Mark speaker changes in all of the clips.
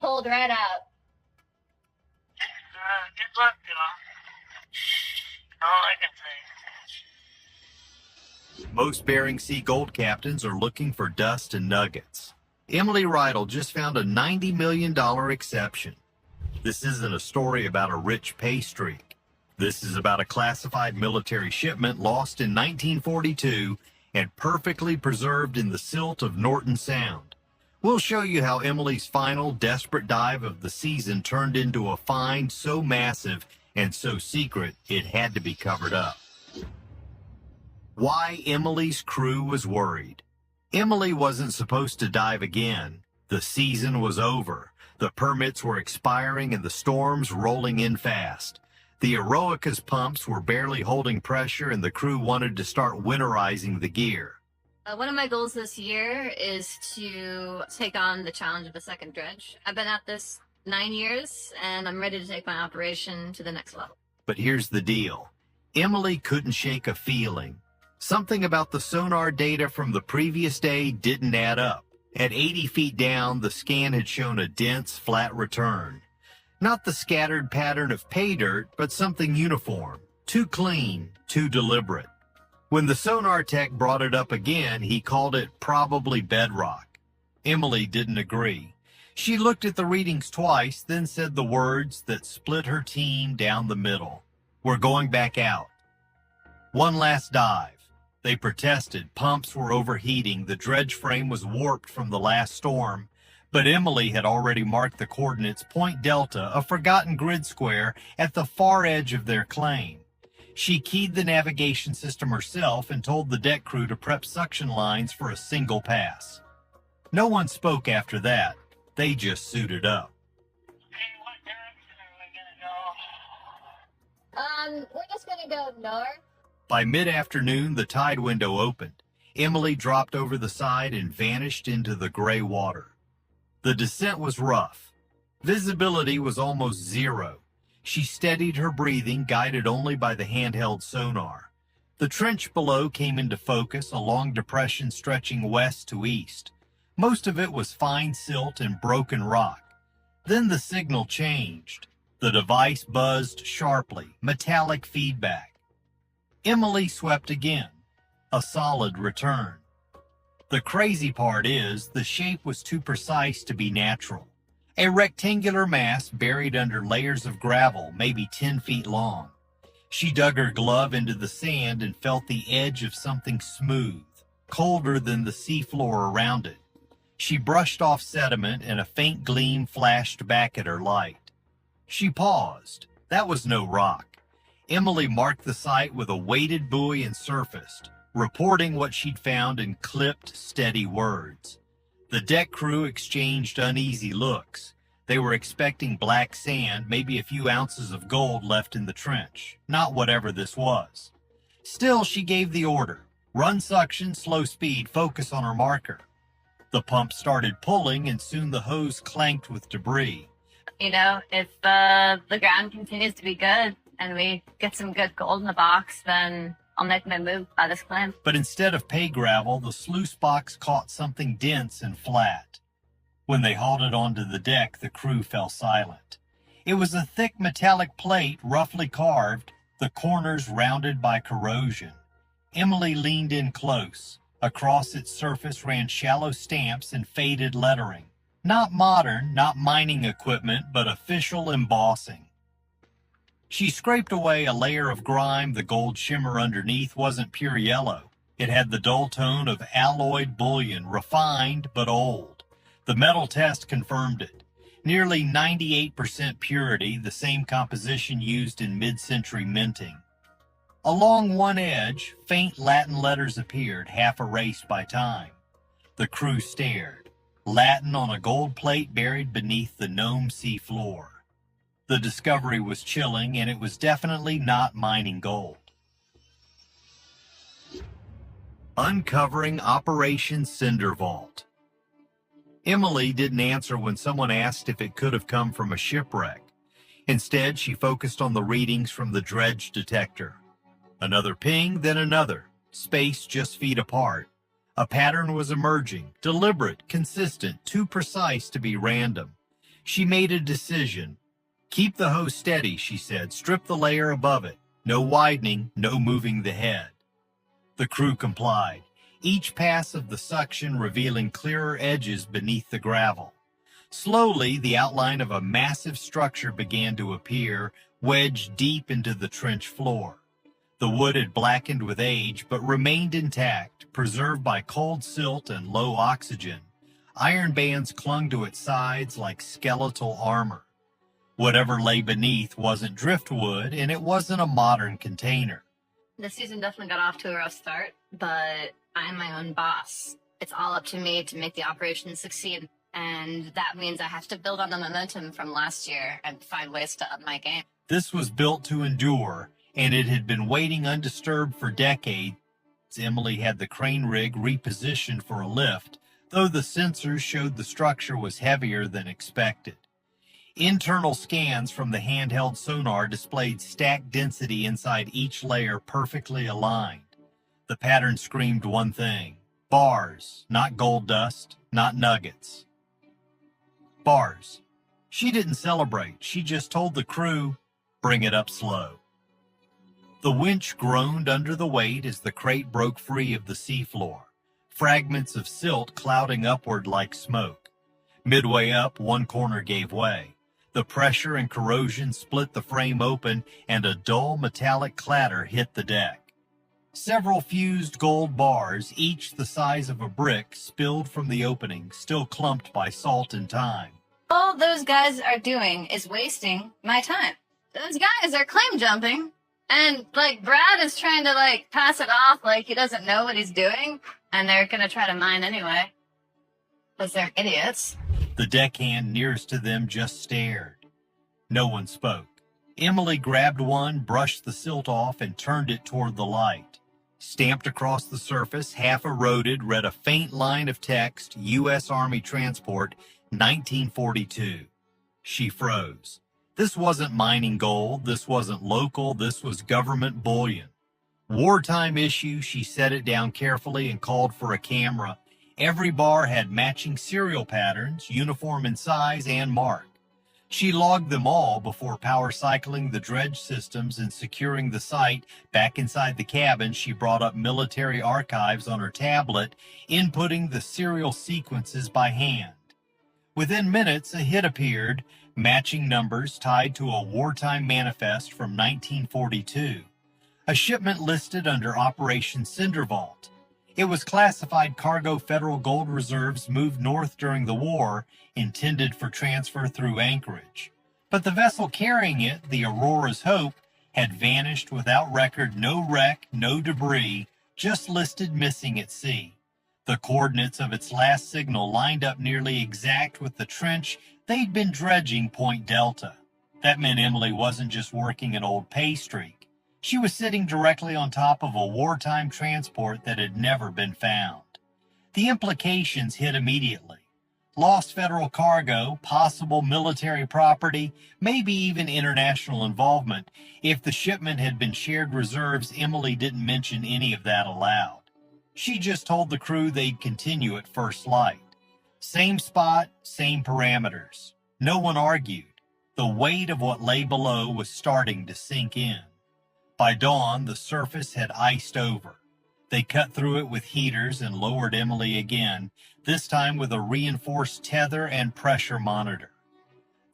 Speaker 1: pulled right out.
Speaker 2: Good luck, y'all. All I can say.
Speaker 3: Most Bering Sea gold captains are looking for dust and nuggets. Emily Riedel just found a $90 million exception. This isn't a story about a rich pay streak. This is about a classified military shipment lost in 1942 and perfectly preserved in the silt of Norton Sound. We'll show you how Emily's final desperate dive of the season turned into a find so massive and so secret it had to be covered up. Why Emily's crew was worried. Emily wasn't supposed to dive again. The season was over. The permits were expiring and the storms rolling in fast. The Eroica's pumps were barely holding pressure and the crew wanted to start winterizing the gear.
Speaker 1: One of my goals this year is to take on the challenge of a second dredge. I've been at this 9 years and I'm ready to take my operation to the next level.
Speaker 3: But here's the deal. Emily couldn't shake a feeling. Something about the sonar data from the previous day didn't add up. At 80 feet down, the scan had shown a dense, flat return. Not the scattered pattern of pay dirt, but something uniform. Too clean, too deliberate. When the sonar tech brought it up again, he called it probably bedrock. Emily didn't agree. She looked at the readings twice, then said the words that split her team down the middle. We're going back out. One last dive. They protested. Pumps were overheating. The dredge frame was warped from the last storm. But Emily had already marked the coordinates Point Delta, a forgotten grid square, at the far edge of their claim. She keyed the navigation system herself and told the deck crew to prep suction lines for a single pass. No one spoke after that. They just suited up.
Speaker 2: Hey, what direction are we gonna go?
Speaker 1: We're just gonna go north.
Speaker 3: By mid-afternoon, the tide window opened. Emily dropped over the side and vanished into the gray water. The descent was rough. Visibility was almost zero. She steadied her breathing, guided only by the handheld sonar. The trench below came into focus, a long depression stretching west to east. Most of it was fine silt and broken rock. Then the signal changed. The device buzzed sharply, metallic feedback. Emily swept again. A solid return. The crazy part is, the shape was too precise to be natural. A rectangular mass buried under layers of gravel, maybe 10 feet long. She dug her glove into the sand and felt the edge of something smooth, colder than the seafloor around it. She brushed off sediment and a faint gleam flashed back at her light. She paused. That was no rock. Emily marked the site with a weighted buoy and surfaced, reporting what she'd found in clipped, steady words. The deck crew exchanged uneasy looks. They were expecting black sand, maybe a few ounces of gold left in the trench, not whatever this was. Still, she gave the order. Run suction, slow speed, focus on her marker. The pump started pulling and soon the hose clanked with debris.
Speaker 1: You know, if the ground continues to be good and we get some good gold in the box, then I'll make my move by this claim.
Speaker 3: But instead of pay gravel, the sluice box caught something dense and flat. When they hauled it onto the deck, the crew fell silent. It was a thick metallic plate, roughly carved, the corners rounded by corrosion. Emily leaned in close. Across its surface ran shallow stamps and faded lettering. Not modern, not mining equipment, but official embossing. She scraped away a layer of grime. The gold shimmer underneath wasn't pure yellow. It had the dull tone of alloyed bullion, refined but old. The metal test confirmed it. Nearly 98% purity, the same composition used in mid-century minting. Along one edge, faint Latin letters appeared, half erased by time. The crew stared. Latin on a gold plate buried beneath the gnome sea floor. The discovery was chilling, and it was definitely not mining gold. Uncovering Operation Cinder Vault. Emily didn't answer when someone asked if it could have come from a shipwreck. Instead, she focused on the readings from the dredge detector. Another ping, then another, spaced just feet apart. A pattern was emerging, deliberate, consistent, too precise to be random. She made a decision. Keep the hose steady, she said. Strip the layer above it. No widening, no moving the head. The crew complied, each pass of the suction revealing clearer edges beneath the gravel. Slowly, the outline of a massive structure began to appear, wedged deep into the trench floor. The wood had blackened with age, but remained intact, preserved by cold silt and low oxygen. Iron bands clung to its sides like skeletal armor. Whatever lay beneath wasn't driftwood, and it wasn't a modern container.
Speaker 1: The season definitely got off to a rough start, but I'm my own boss. It's all up to me to make the operation succeed, and that means I have to build on the momentum from last year and find ways to up my game.
Speaker 3: This was built to endure, and it had been waiting undisturbed for decades. Emily had the crane rig repositioned for a lift, though the sensors showed the structure was heavier than expected. Internal scans from the handheld sonar displayed stacked density inside each layer perfectly aligned. The pattern screamed one thing: bars, not gold dust, not nuggets. Bars. She didn't celebrate. She just told the crew, bring it up slow. The winch groaned under the weight as the crate broke free of the seafloor, fragments of silt clouding upward like smoke. Midway up, one corner gave way. The pressure and corrosion split the frame open, and a dull metallic clatter hit the deck. Several fused gold bars, each the size of a brick, spilled from the opening, still clumped by salt and time.
Speaker 1: All those guys are doing is wasting my time. Those guys are claim jumping, and, Brad is trying to, pass it off like he doesn't know what he's doing, and they're gonna try to mine anyway. Because they're idiots.
Speaker 3: The deckhand nearest to them just stared. No one spoke. Emily grabbed one, brushed the silt off, and turned it toward the light. Stamped across the surface, half eroded, read a faint line of text, U.S. Army Transport, 1942. She froze. This wasn't mining gold, this wasn't local, this was government bullion. Wartime issue, she set it down carefully and called for a camera. Every bar had matching serial patterns, uniform in size and mark. She logged them all before power cycling the dredge systems and securing the site. Back inside the cabin, she brought up military archives on her tablet, inputting the serial sequences by hand. Within minutes, a hit appeared, matching numbers tied to a wartime manifest from 1942. A shipment listed under Operation Cinder Vault. It was classified cargo federal gold reserves moved north during the war, intended for transfer through Anchorage. But the vessel carrying it, the Aurora's Hope, had vanished without record, no wreck, no debris, just listed missing at sea. The coordinates of its last signal lined up nearly exact with the trench they'd been dredging Point Delta. That meant Emily wasn't just working an old pay streak. She was sitting directly on top of a wartime transport that had never been found. The implications hit immediately. Lost federal cargo, possible military property, maybe even international involvement. If the shipment had been shared reserves, Emily didn't mention any of that aloud. She just told the crew they'd continue at first light. Same spot, same parameters. No one argued. The weight of what lay below was starting to sink in. By dawn, the surface had iced over. They cut through it with heaters and lowered Emily again, this time with a reinforced tether and pressure monitor.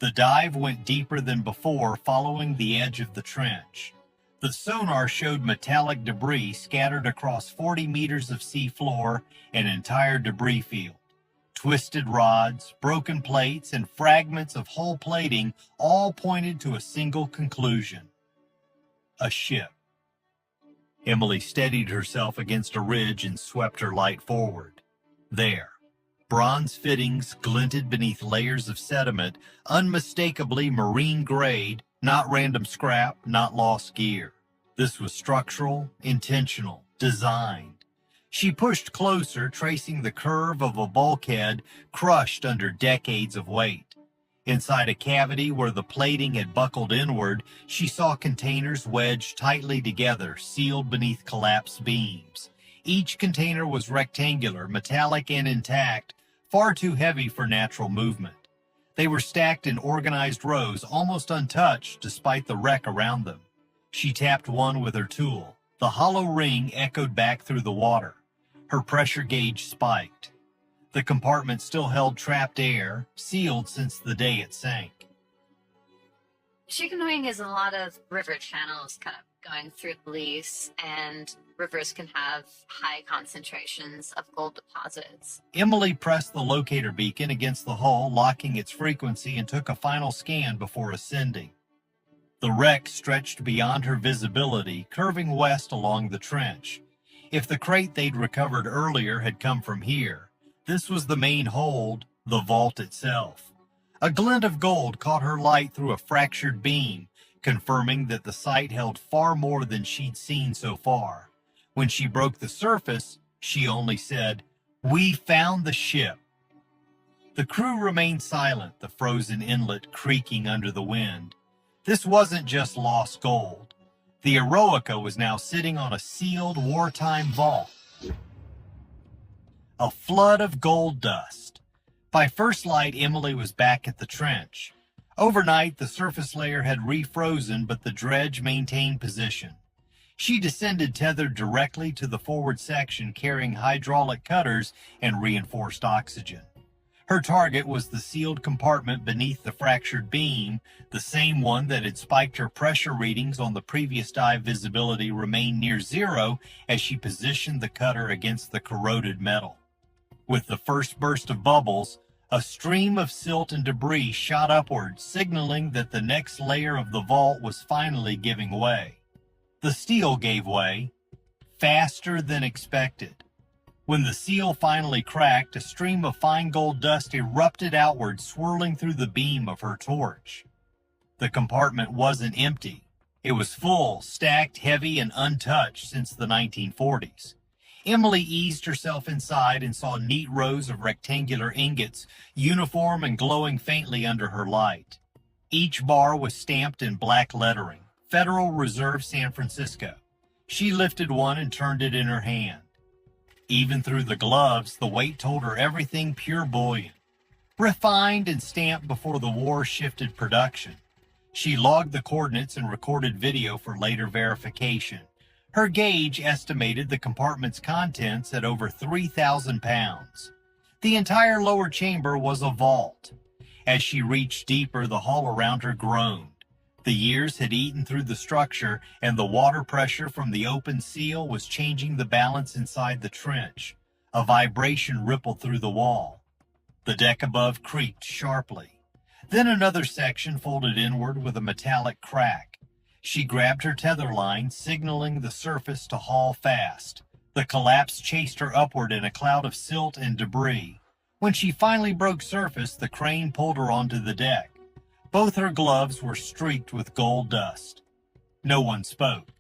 Speaker 3: The dive went deeper than before, following the edge of the trench. The sonar showed metallic debris scattered across 40 meters of sea floor, an entire debris field. Twisted rods, broken plates, and fragments of hull plating all pointed to a single conclusion. A ship. Emily steadied herself against a ridge and swept her light forward. There, bronze fittings glinted beneath layers of sediment, unmistakably marine grade, not random scrap, not lost gear. This was structural, intentional, designed. She pushed closer, tracing the curve of a bulkhead crushed under decades of weight. Inside a cavity where the plating had buckled inward, she saw containers wedged tightly together, sealed beneath collapsed beams. Each container was rectangular, metallic and intact, far too heavy for natural movement. They were stacked in organized rows, almost untouched despite the wreck around them. She tapped one with her tool. The hollow ring echoed back through the water. Her pressure gauge spiked. The compartment still held trapped air, sealed since the day it sank.
Speaker 1: Chicken has a lot of river channels kind of going through the lease, and rivers can have high concentrations of gold deposits.
Speaker 3: Emily pressed the locator beacon against the hull, locking its frequency, and took a final scan before ascending. The wreck stretched beyond her visibility, curving west along the trench. If the crate they'd recovered earlier had come from here, this was the main hold, the vault itself. A glint of gold caught her light through a fractured beam, confirming that the site held far more than she'd seen so far. When she broke the surface, she only said, "We found the ship." The crew remained silent, the frozen inlet creaking under the wind. This wasn't just lost gold. The Eroica was now sitting on a sealed wartime vault. A flood of gold dust. By first light, Emily was back at the trench. Overnight, the surface layer had refrozen, but the dredge maintained position. She descended tethered directly to the forward section, carrying hydraulic cutters and reinforced oxygen. Her target was the sealed compartment beneath the fractured beam, the same one that had spiked her pressure readings on the previous dive. Visibility remained near zero as she positioned the cutter against the corroded metal. With the first burst of bubbles, a stream of silt and debris shot upward, signaling that the next layer of the vault was finally giving way. The steel gave way, faster than expected. When the seal finally cracked, a stream of fine gold dust erupted outward, swirling through the beam of her torch. The compartment wasn't empty. It was full, stacked, heavy, and untouched since the 1940s. Emily eased herself inside and saw neat rows of rectangular ingots, uniform and glowing faintly under her light. Each bar was stamped in black lettering, Federal Reserve San Francisco. She lifted one and turned it in her hand. Even through the gloves, the weight told her everything pure bullion, refined and stamped before the war shifted production. She logged the coordinates and recorded video for later verification. Her gauge estimated the compartment's contents at over 3,000 pounds. The entire lower chamber was a vault. As she reached deeper, the hull around her groaned. The years had eaten through the structure, and the water pressure from the open seal was changing the balance inside the trench. A vibration rippled through the wall. The deck above creaked sharply. Then another section folded inward with a metallic crack. She grabbed her tether line, signaling the surface to haul fast. The collapse chased her upward in a cloud of silt and debris. When she finally broke surface, the crane pulled her onto the deck. Both her gloves were streaked with gold dust. No one spoke.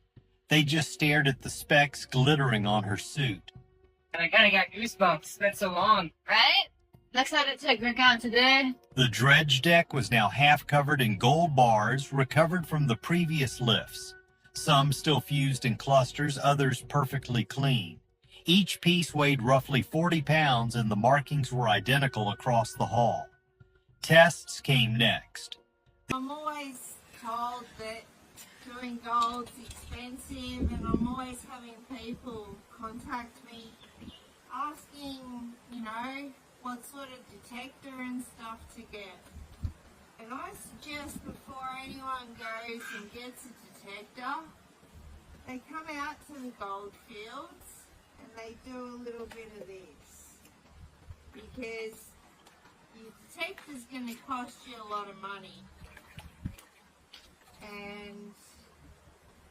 Speaker 3: They just stared at the specks glittering on her suit.
Speaker 4: And I kinda got goosebumps. It's been so long.
Speaker 1: Right? Looks like it took account today.
Speaker 3: The dredge deck was now half covered in gold bars recovered from the previous lifts. Some still fused in clusters, others perfectly clean. Each piece weighed roughly 40 pounds, and the markings were identical across the hull. Tests came next.
Speaker 5: I'm always told that doing gold's expensive, and I'm always having people contact me asking, what sort of detector and stuff to get. And I suggest before anyone goes and gets a detector, they come out to the gold fields and they do a little bit of this. Because your detector's going to cost you a lot of money. And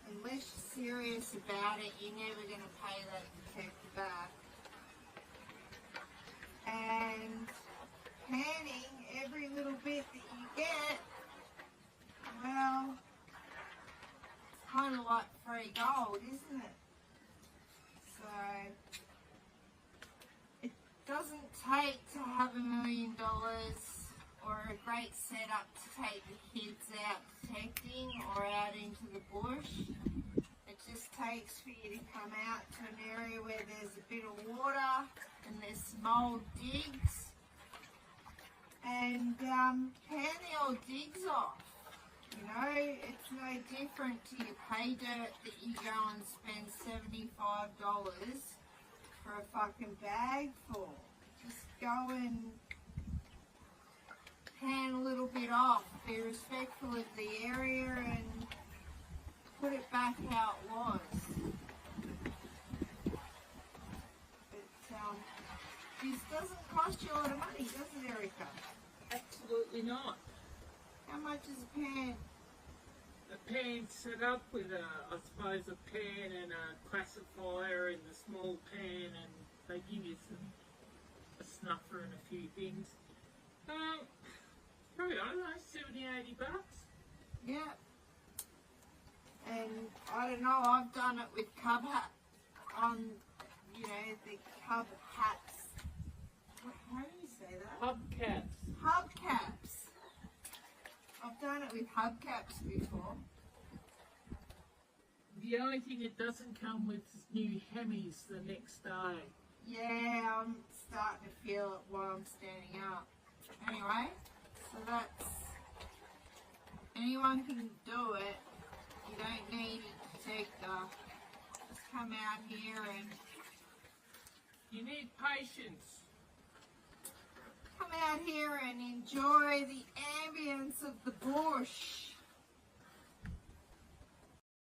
Speaker 5: unless you're serious about it, you're never going to pay that detector back. And panning every little bit that you get, well, it's kind of like free gold, isn't it? So it doesn't take to have $1 million or a great setup to take the kids out detecting or out into the bush. It just takes for you to come out to an area where there's a bit of water and there's small digs, and pan the old digs off. You know, it's no different to your pay dirt that you go and spend $75 for a fucking bag for. Just go and pan a little bit off, be respectful of the area and put it back how it was. But this doesn't cost you a lot of money, does it, Erica?
Speaker 6: Absolutely not.
Speaker 5: How much is a pan?
Speaker 6: A pan set up with I suppose a pan and a classifier in the small pan, and they give you a snuffer and a few things. Probably, I don't know, 70, 80 bucks.
Speaker 5: Yeah. And I don't know, I've done it with cub hat on, you know, the cub hats. How do you say that?
Speaker 6: Hubcaps.
Speaker 5: Hubcaps. I've done it with hubcaps before.
Speaker 6: The only thing it doesn't come with is new Hemis the next day.
Speaker 5: Yeah, I'm starting to feel it while I'm standing up. Anyway, so that's, anyone can do it. You don't need a detector. Just come out here and
Speaker 6: You need patience.
Speaker 5: come out here and enjoy the ambience of the bush.